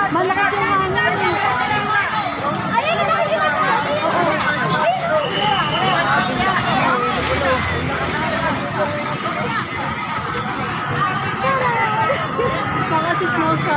Malakas yung hangin. Ayun na mga chismosa.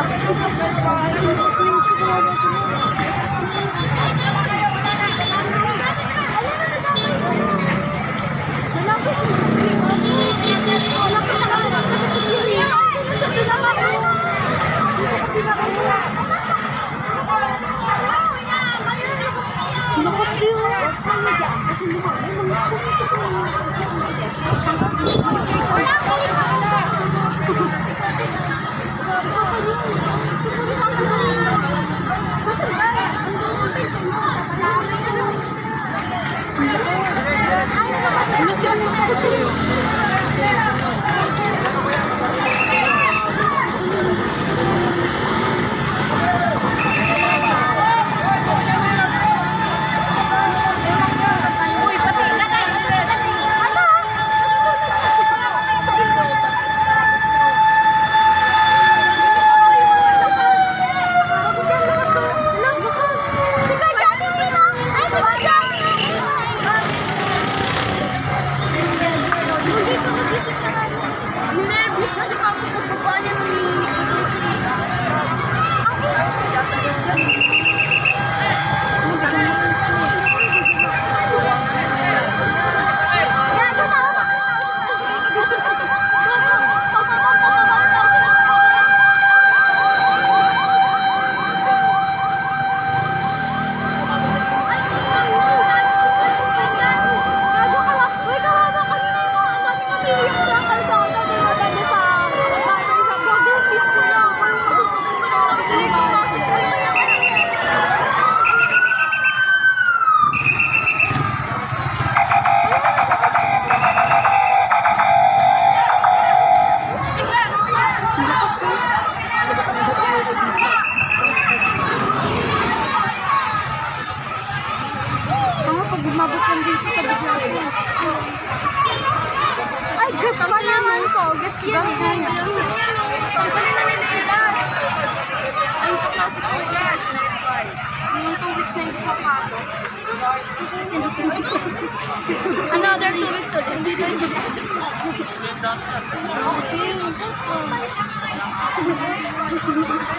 Another 2 weeks ulit. Hindi na hindi. Okay.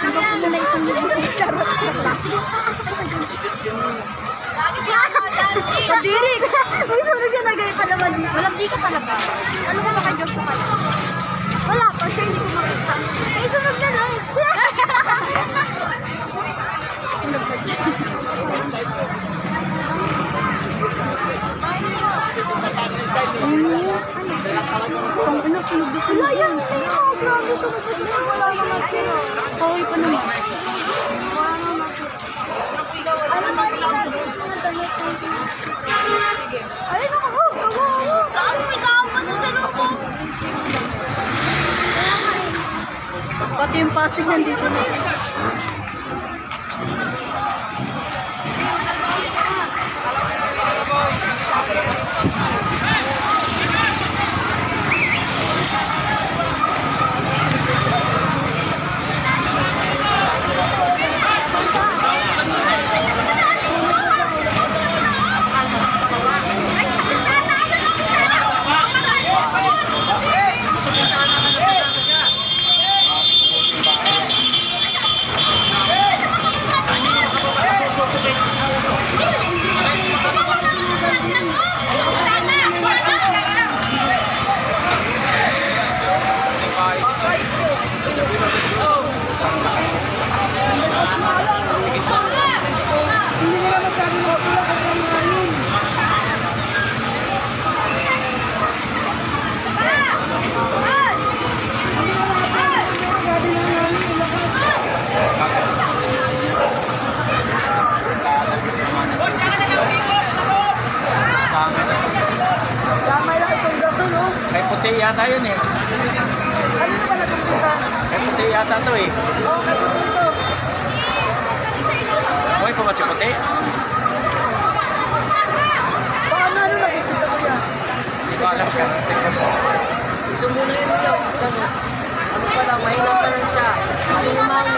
Ang baka mo na isang libo. Charot. Padirik! Uy, sunog yan. Nagay pa naman. Malabdi ka talaga. Ano ka maka-joke sa kanya? Wala pa. Siya hindi ko makita. Ay, sunog na lang. Ang ina, sunog na sila yan. Grabe, sunog na sila. Wala naman sila. Kaway pa naman. Wala naman. Ano ba yung mga damit? Ay, naku. Saan may tao pa doon sa loob? Pati yung Pasig nandito na. yata yun eh. Ano na pala kung isa? Eh, puti yata to eh. Oo, katulad ito. Okay pa ba si puti? Baka na ano nag-umpisa ko yan. Hindi ko alam. Tingnan mo. Ito muna yun yun. Ano pa lang, mahina pa lang siya. Ano yung mami?